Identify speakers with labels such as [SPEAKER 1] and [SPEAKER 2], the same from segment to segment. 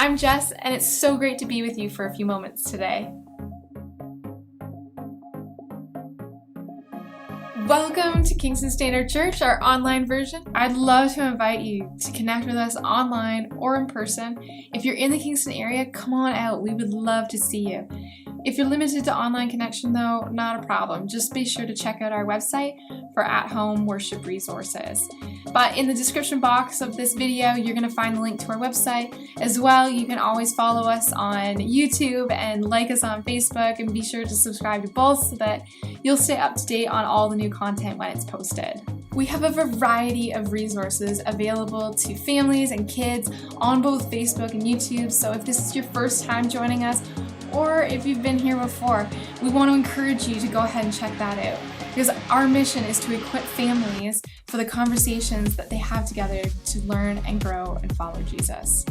[SPEAKER 1] I'm Jess, and it's so great to be with you for a few moments today. Welcome to Kingston Standard Church, our online version. I'd love to invite you to connect with us online or in person. If you're in the Kingston area, come on out. We would love to see you. If you're limited to online connection though, not a problem. Just be sure to check out our website for at-home worship resources. But in the description box of this video, you're going to find the link to our website. As well, you can always follow us on YouTube and like us on Facebook, and be sure to subscribe to both so that you'll stay up to date on all the new content when it's posted. We have a variety of resources available to families and kids on both Facebook and YouTube, so if this is your first time joining us, or if you've been here before, we want to encourage you to go ahead and check that out. Because our mission is to equip families for the conversations that they have together to learn and grow and follow Jesus.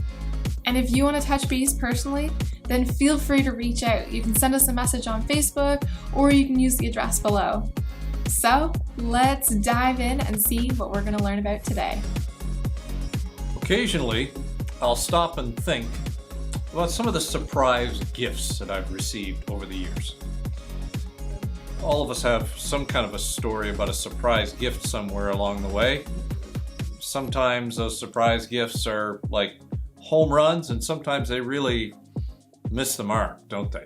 [SPEAKER 1] And if you want to touch base personally, then feel free to reach out. You can send us a message on Facebook, or you can use the address below. So let's dive in and see what we're going to learn about today.
[SPEAKER 2] Occasionally, I'll stop and think about some of the surprise gifts that I've received over the years. All of us have some kind of a story about a surprise gift somewhere along the way. Sometimes those surprise gifts are like home runs, and sometimes they really miss the mark, don't they?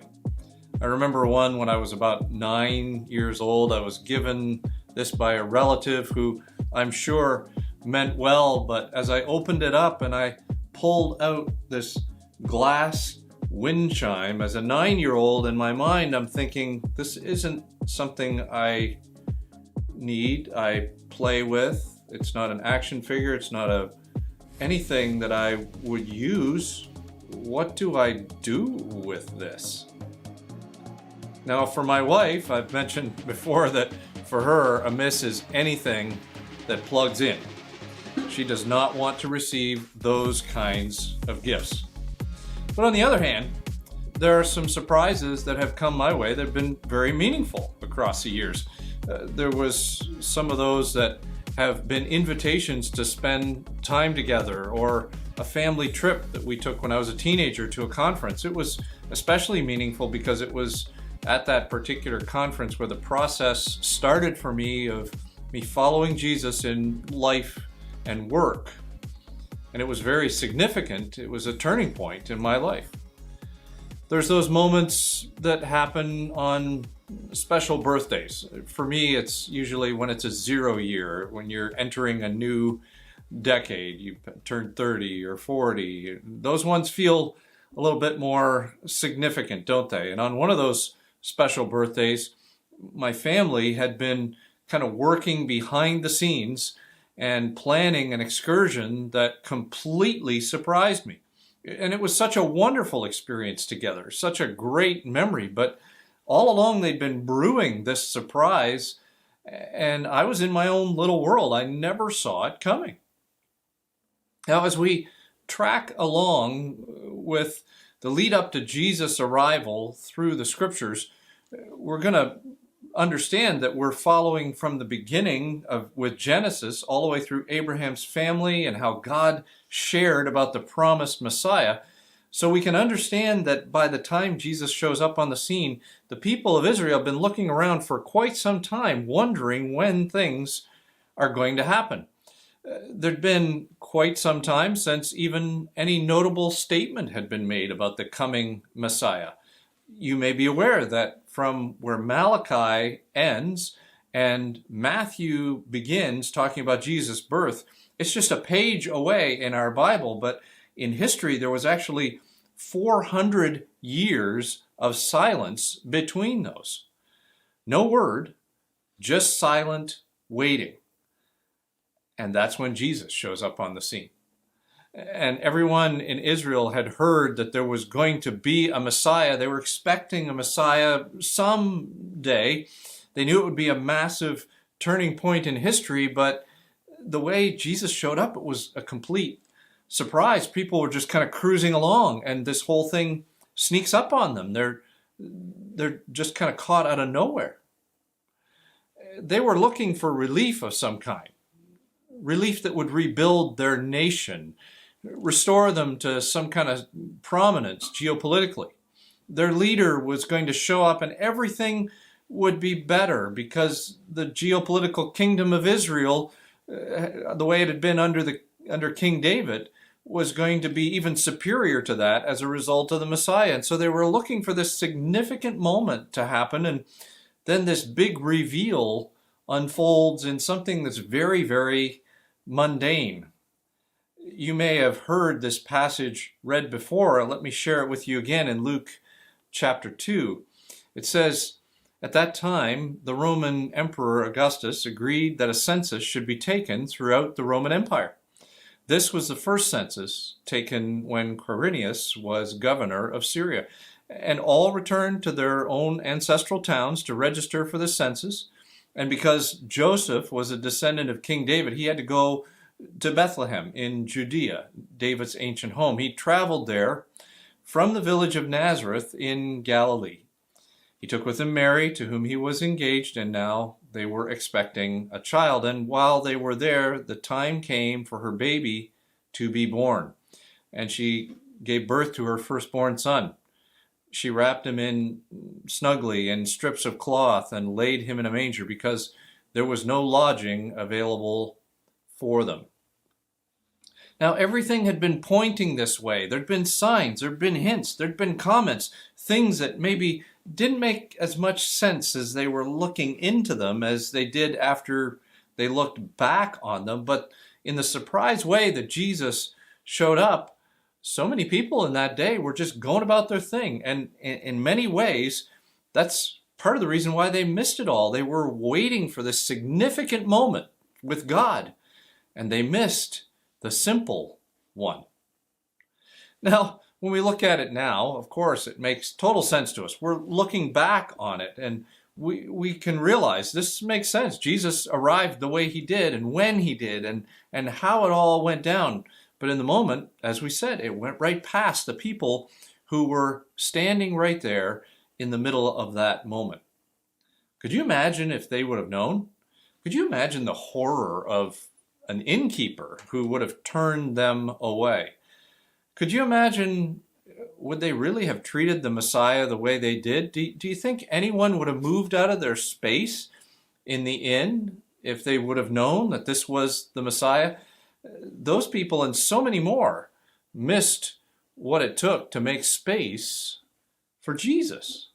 [SPEAKER 2] I remember one when I was about 9 years old. I was given this by a relative who I'm sure meant well, but as I opened it up and I pulled out this glass wind chime, as a 9-year-old, in my mind I'm thinking, this isn't something I need, I play with. It's not an action figure, it's not anything that I would use. What do I do with this? Now, for my wife, I've mentioned before that for her, a miss is anything that plugs in. She does not want to receive those kinds of gifts. But on the other hand, there are some surprises that have come my way that have been very meaningful across the years. There was some of those that have been invitations to spend time together, or a family trip that we took when I was a teenager to a conference. It was especially meaningful because it was at that particular conference where the process started for me of me following Jesus in life and work. And it was very significant. It was a turning point in my life. There's those moments that happen on special birthdays. For me, it's usually when it's a 0 year, when you're entering a new decade. You turn 30 or 40. Those ones feel a little bit more significant, don't they? And on one of those special birthdays, my family had been kind of working behind the scenes and planning an excursion that completely surprised me. And it was such a wonderful experience together, such a great memory, but all along they'd been brewing this surprise, and I was in my own little world. I never saw it coming. Now, as we track along with the lead up to Jesus' arrival through the scriptures, we're going to understand that we're following from the beginning with Genesis all the way through Abraham's family and how God shared about the promised Messiah. So we can understand that by the time Jesus shows up on the scene, the people of Israel have been looking around for quite some time, wondering when things are going to happen. There'd been quite some time since even any notable statement had been made about the coming Messiah. You may be aware that from where Malachi ends and Matthew begins talking about Jesus' birth, it's just a page away in our Bible, but in history there was actually 400 years of silence between those. No word, just silent waiting. And that's when Jesus shows up on the scene. And everyone in Israel had heard that there was going to be a Messiah. They were expecting a Messiah someday. They knew it would be a massive turning point in history, but the way Jesus showed up, it was a complete surprise. People were just kind of cruising along, and this whole thing sneaks up on them. They're just kind of caught out of nowhere. They were looking for relief of some kind. Relief that would rebuild their nation, restore them to some kind of prominence geopolitically. Their leader was going to show up and everything would be better because the geopolitical kingdom of Israel, the way it had been under King David, was going to be even superior to that as a result of the Messiah. And so they were looking for this significant moment to happen, and then this big reveal unfolds in something that's very, very mundane. You may have heard this passage read before. Let me share it with you again in Luke chapter 2. It says, "At that time, the Roman Emperor Augustus agreed that a census should be taken throughout the Roman Empire. This was the first census taken when Quirinius was governor of Syria, and all returned to their own ancestral towns to register for the census. And because Joseph was a descendant of King David, he had to go to Bethlehem in Judea, David's ancient home. He traveled there from the village of Nazareth in Galilee. He took with him Mary, to whom he was engaged, and now they were expecting a child. And while they were there, the time came for her baby to be born. And she gave birth to her firstborn son. She wrapped him in snugly in strips of cloth and laid him in a manger because there was no lodging available for them." Now, everything had been pointing this way. There'd been signs, there'd been hints, there'd been comments, things that maybe didn't make as much sense as they were looking into them as they did after they looked back on them. But in the surprise way that Jesus showed up, so many people in that day were just going about their thing. And in many ways, that's part of the reason why they missed it all. They were waiting for this significant moment with God, and they missed the simple one. Now, when we look at it now, of course, it makes total sense to us. We're looking back on it, and we can realize this makes sense. Jesus arrived the way he did, and when he did, and how it all went down. But in the moment, as we said, it went right past the people who were standing right there in the middle of that moment. Could you imagine if they would have known? Could you imagine the horror of an innkeeper who would have turned them away? Could you imagine, would they really have treated the Messiah the way they did? Do you think anyone would have moved out of their space in the inn if they would have known that this was the Messiah? Those people and so many more missed what it took to make space for Jesus.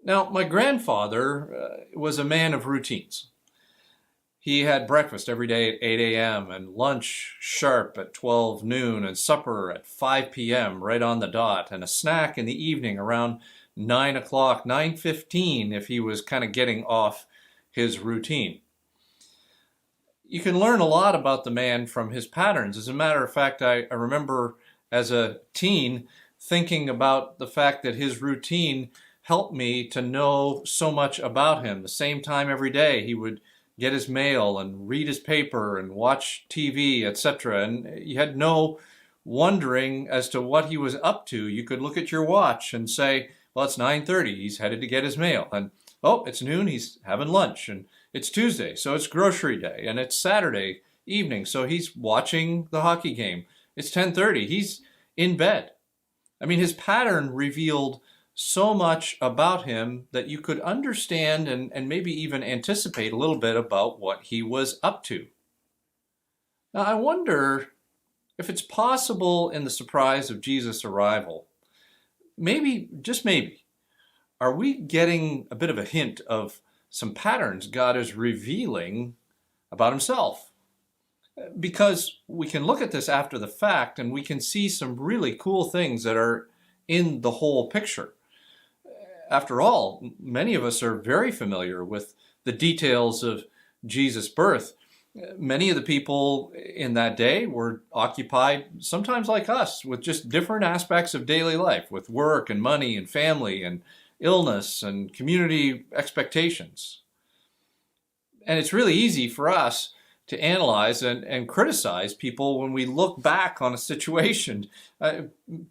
[SPEAKER 2] Now, my grandfather was a man of routines. He had breakfast every day at 8 a.m. and lunch sharp at 12 noon and supper at 5 p.m. right on the dot, and a snack in the evening around 9 o'clock, 9:15 if he was kind of getting off his routine. You can learn a lot about the man from his patterns. As a matter of fact, I remember as a teen thinking about the fact that his routine helped me to know so much about him. The same time every day he would get his mail and read his paper and watch TV, etc. And you had no wondering as to what he was up to. You could look at your watch and say, well, it's 9:30, he's headed to get his mail. And oh, it's noon, he's having lunch. And it's Tuesday, so it's grocery day. And it's Saturday evening, so he's watching the hockey game. It's 10:30, he's in bed. I mean, his pattern revealed so much about him that you could understand and maybe even anticipate a little bit about what he was up to. Now, I wonder if it's possible in the surprise of Jesus' arrival, maybe, just maybe, are we getting a bit of a hint of some patterns God is revealing about himself? Because we can look at this after the fact and we can see some really cool things that are in the whole picture. After all, many of us are very familiar with the details of Jesus' birth. Many of the people in that day were occupied, sometimes like us, with just different aspects of daily life, with work and money and family and illness and community expectations. And it's really easy for us to analyze and criticize people when we look back on a situation.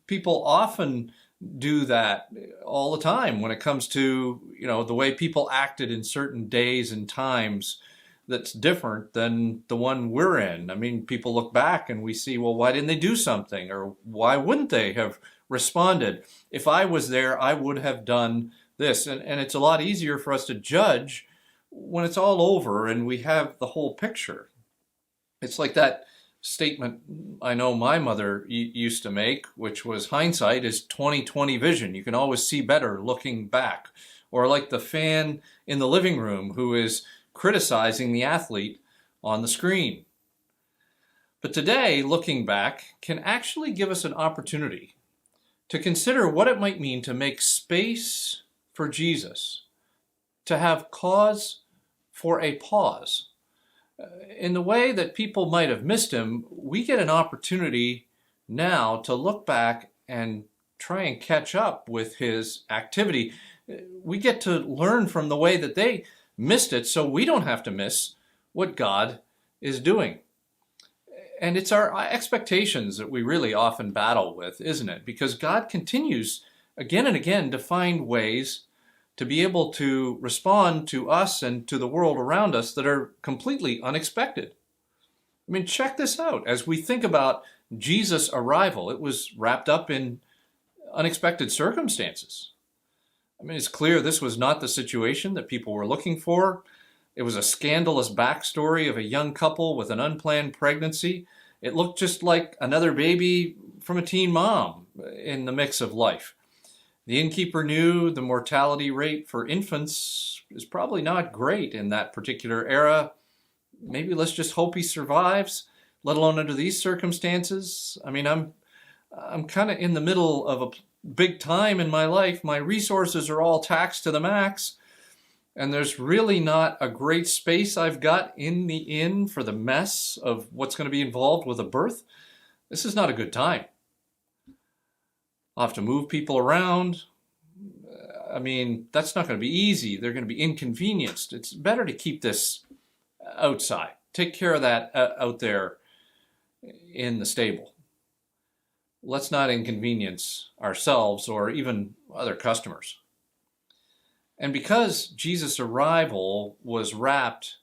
[SPEAKER 2] People often do that all the time when it comes to, the way people acted in certain days and times. that's different than the one we're in. I mean, people look back and we see, well, why didn't they do something? Or why wouldn't they have responded? If I was there, I would have done this. And it's a lot easier for us to judge when it's all over and we have the whole picture. It's like that statement I know my mother used to make, which was hindsight is 20/20 vision. You can always see better looking back. Or like the fan in the living room who is criticizing the athlete on the screen. But today, looking back can actually give us an opportunity to consider what it might mean to make space for Jesus, to have cause for a pause. In the way that people might have missed him, we get an opportunity now to look back and try and catch up with his activity. We get to learn from the way that they missed it so we don't have to miss what God is doing. And it's our expectations that we really often battle with, isn't it? Because God continues again and again to find ways to be able to respond to us and to the world around us that are completely unexpected. I mean, check this out. As we think about Jesus' arrival, it was wrapped up in unexpected circumstances. I mean, it's clear this was not the situation that people were looking for. It was a scandalous backstory of a young couple with an unplanned pregnancy. It looked just like another baby from a teen mom in the mix of life. The innkeeper knew the mortality rate for infants is probably not great in that particular era. Maybe let's just hope he survives, let alone under these circumstances. I mean, I'm kind of in the middle of a big time in my life. My resources are all taxed to the max, and there's really not a great space I've got in the inn for the mess of what's going to be involved with a birth. This is not a good time. I'll have to move people around. I mean, that's not going to be easy. They're going to be inconvenienced. It's better to keep this outside. Take care of that out there in the stable. Let's not inconvenience ourselves or even other customers. And because Jesus' arrival was wrapped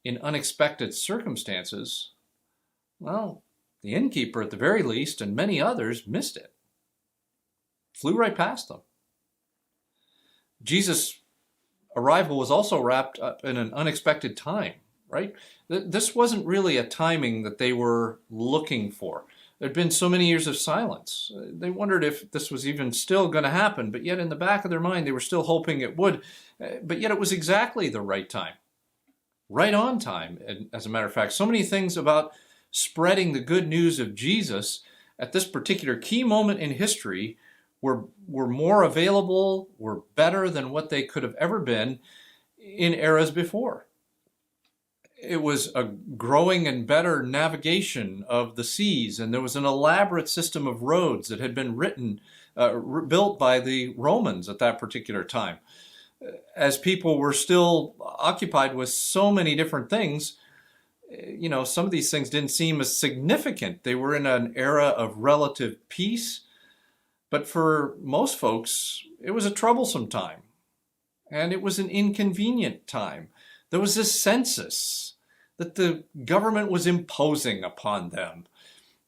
[SPEAKER 2] in unexpected circumstances, well, the innkeeper at the very least and many others missed it. Flew right past them. Jesus' arrival was also wrapped up in an unexpected time, right? This wasn't really a timing that they were looking for. There'd been so many years of silence. They wondered if this was even still going to happen, but yet in the back of their mind, they were still hoping it would. But yet it was exactly the right time. Right on time, as a matter of fact. So many things about spreading the good news of Jesus at this particular key moment in history were more available, were better than what they could have ever been in eras before. It was a growing and better navigation of the seas, and there was an elaborate system of roads that had been built by the Romans at that particular time. As people were still occupied with so many different things, some of these things didn't seem as significant. They were in an era of relative peace, but for most folks, it was a troublesome time, and it was an inconvenient time. There was this census that the government was imposing upon them.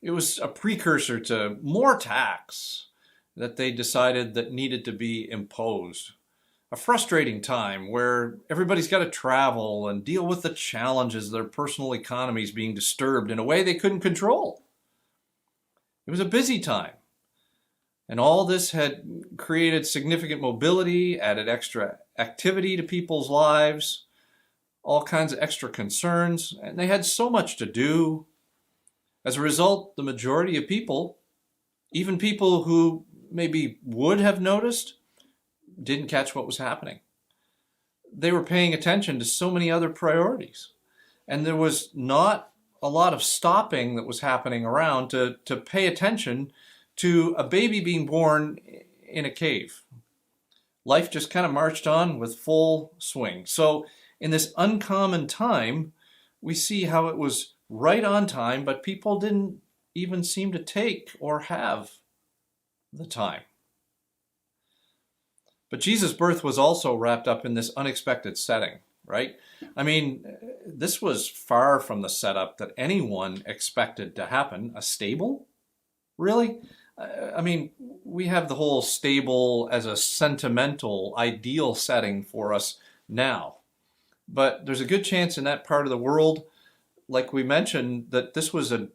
[SPEAKER 2] It was a precursor to more tax that they decided that needed to be imposed. A frustrating time where everybody's got to travel and deal with the challenges of their personal economies being disturbed in a way they couldn't control. It was a busy time. And all this had created significant mobility, added extra activity to people's lives, all kinds of extra concerns, and they had so much to do. As a result, the majority of people, even people who maybe would have noticed, didn't catch what was happening. They were paying attention to so many other priorities, and there was not a lot of stopping that was happening around to pay attention to a baby being born in a cave. Life just kind of marched on with full swing. So in this uncommon time, we see how it was right on time, but people didn't even seem to take or have the time. But Jesus' birth was also wrapped up in this unexpected setting. right? I mean, this was far from the setup that anyone expected to happen. A stable? Really? I mean, we have the whole stable as a sentimental, ideal setting for us now. But there's a good chance in that part of the world, like we mentioned, that this was a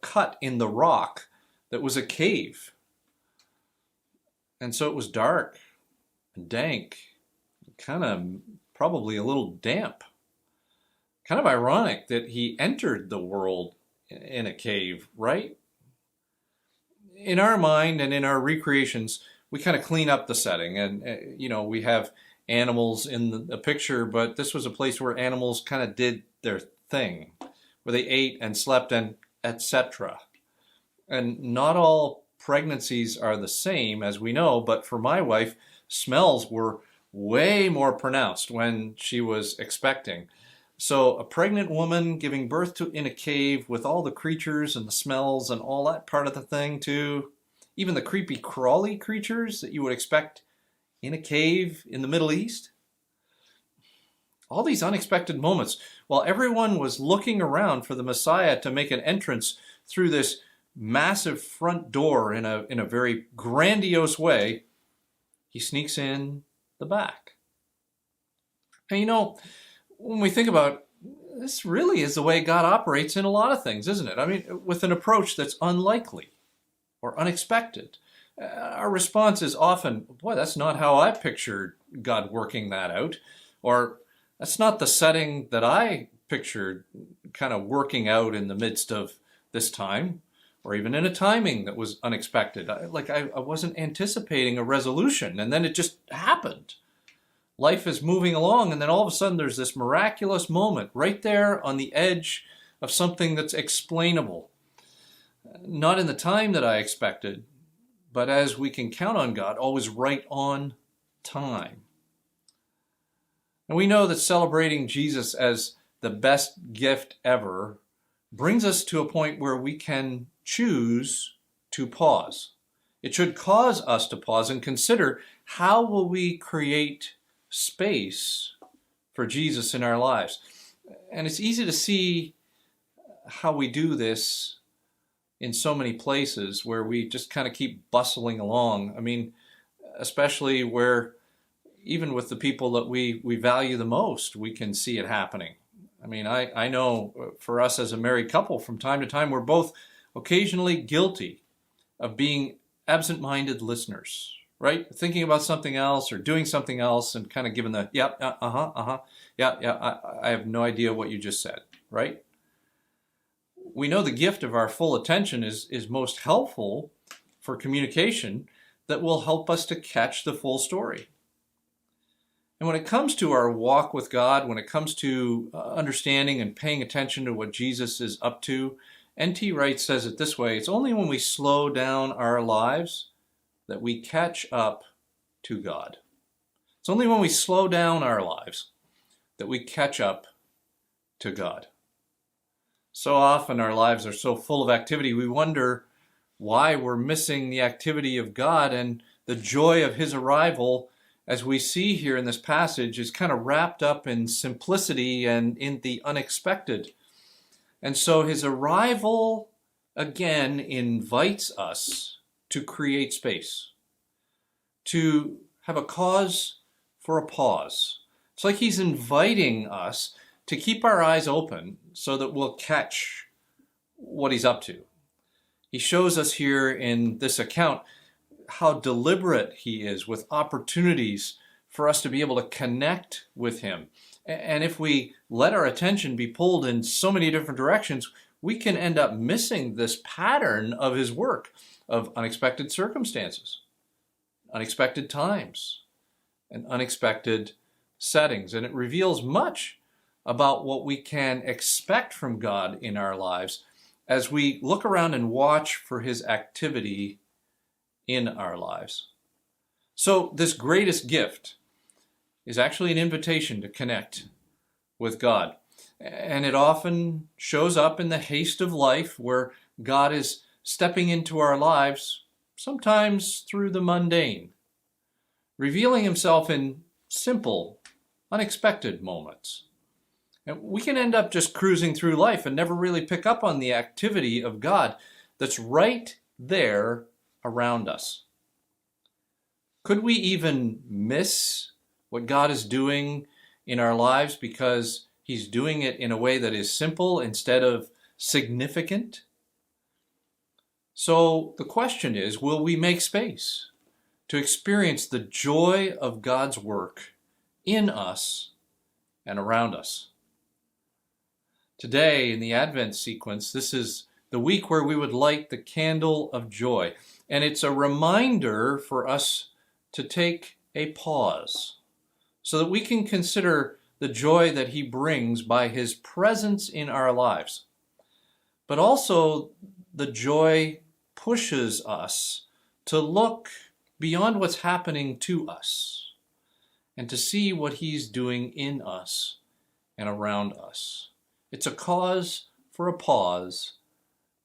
[SPEAKER 2] cut in the rock that was a cave. And so it was dark and dank, kind of probably a little damp. Kind of ironic that he entered the world in a cave, right? In our mind and in our recreations, we kind of clean up the setting, and we have animals in the picture, but this was a place where animals kind of did their thing, where they ate and slept and etc. And not all pregnancies are the same, as we know, but for my wife, smells were way more pronounced when she was expecting. So a pregnant woman giving birth to in a cave with all the creatures and the smells and all that part of the thing too, even the creepy crawly creatures that you would expect in a cave in the Middle East. All these unexpected moments while everyone was looking around for the Messiah to make an entrance through this massive front door in a very grandiose way, he sneaks in the back. And when we think about this, really is the way God operates in a lot of things, isn't it? I mean, with an approach that's unlikely or unexpected. Our response is often, boy, that's not how I pictured God working that out. Or that's not the setting that I pictured kind of working out in the midst of this time. Or even in a timing that was unexpected. I wasn't anticipating a resolution, and then it just happened. Life is moving along, and then all of a sudden there's this miraculous moment right there on the edge of something that's explainable. Not in the time that I expected, but as we can count on God, always right on time. And we know that celebrating Jesus as the best gift ever brings us to a point where we can choose to pause. It should cause us to pause and consider, how will we create space for Jesus in our lives? And it's easy to see how we do this in so many places where we just kind of keep bustling along. I mean, especially where even with the people that we value the most, we can see it happening. I mean, I know for us as a married couple, from time to time, we're both occasionally guilty of being absent-minded listeners, right? Thinking about something else or doing something else and kind of giving the, I have no idea what you just said, right? We know the gift of our full attention is most helpful for communication that will help us to catch the full story. And when it comes to our walk with God, when it comes to understanding and paying attention to what Jesus is up to, N.T. Wright says it this way: it's only when we slow down our lives that we catch up to God. It's only when we slow down our lives that we catch up to God. So often our lives are so full of activity, we wonder why we're missing the activity of God, and the joy of his arrival, as we see here in this passage, is kind of wrapped up in simplicity and in the unexpected. And so his arrival again invites us to create space, to have a cause for a pause. It's like he's inviting us to keep our eyes open so that we'll catch what he's up to. He shows us here in this account how deliberate he is with opportunities for us to be able to connect with him. And if we let our attention be pulled in so many different directions, we can end up missing this pattern of his work of unexpected circumstances, unexpected times, and unexpected settings. And it reveals much about what we can expect from God in our lives as we look around and watch for his activity in our lives. So this greatest gift is actually an invitation to connect with God. And it often shows up in the haste of life where God is stepping into our lives, sometimes through the mundane, revealing himself in simple, unexpected moments. And we can end up just cruising through life and never really pick up on the activity of God that's right there around us. Could we even miss what God is doing in our lives because He's doing it in a way that is simple instead of significant? So the question is, will we make space to experience the joy of God's work in us and around us? Today, in the Advent sequence, this is the week where we would light the candle of joy. And it's a reminder for us to take a pause so that we can consider the joy that He brings by His presence in our lives. But also, the joy pushes us to look beyond what's happening to us and to see what He's doing in us and around us. It's a cause for a pause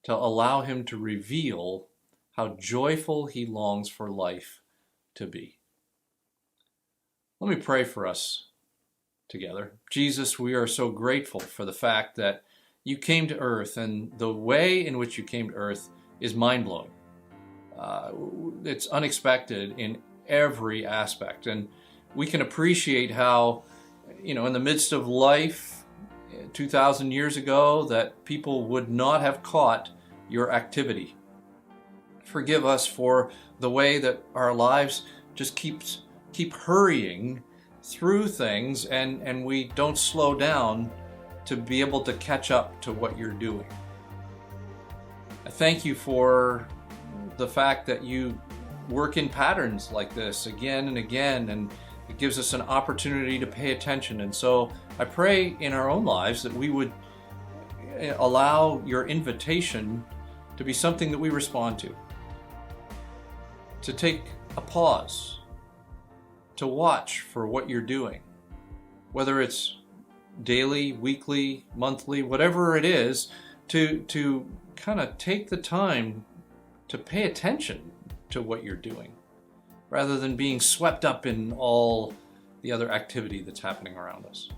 [SPEAKER 2] to allow Him to reveal how joyful He longs for life to be. Let me pray for us together. Jesus, we are so grateful for the fact that You came to earth, and the way in which You came to earth is mind-blowing. It's unexpected in every aspect, and we can appreciate how, in the midst of life 2,000 years ago, that people would not have caught Your activity. Forgive us for the way that our lives just keep hurrying through things, and we don't slow down to be able to catch up to what You're doing. I thank You for the fact that You work in patterns like this again and again, and it gives us an opportunity to pay attention. And so I pray in our own lives that we would allow Your invitation to be something that we respond to take a pause, to watch for what You're doing, whether it's daily, weekly, monthly, whatever it is, to kind of take the time to pay attention to what You're doing, rather than being swept up in all the other activity that's happening around us.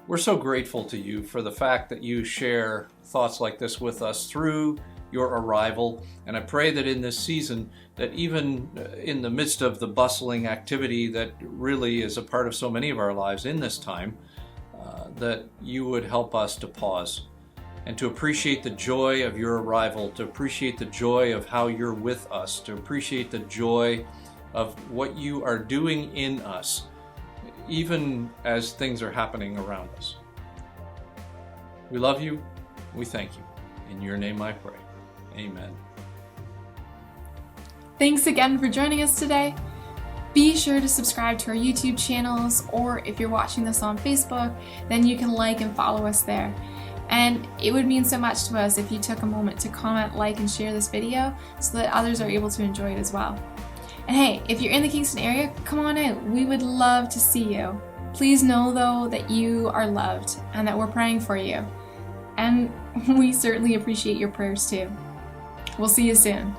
[SPEAKER 2] We're so grateful to You for the fact that You share thoughts like this with us through Your arrival, and I pray that in this season, that even in the midst of the bustling activity that really is a part of so many of our lives in this time, that You would help us to pause and to appreciate the joy of Your arrival, to appreciate the joy of how You're with us, to appreciate the joy of what You are doing in us, even as things are happening around us. We love You. We thank You. In Your name I pray. Amen.
[SPEAKER 1] Thanks again for joining us today. Be sure to subscribe to our YouTube channels, or if you're watching this on Facebook, then you can like and follow us there. And it would mean so much to us if you took a moment to comment, like, and share this video so that others are able to enjoy it as well. And hey, if you're in the Kingston area, come on out. We would love to see you. Please know though that you are loved and that we're praying for you. And we certainly appreciate your prayers too. We'll see you soon.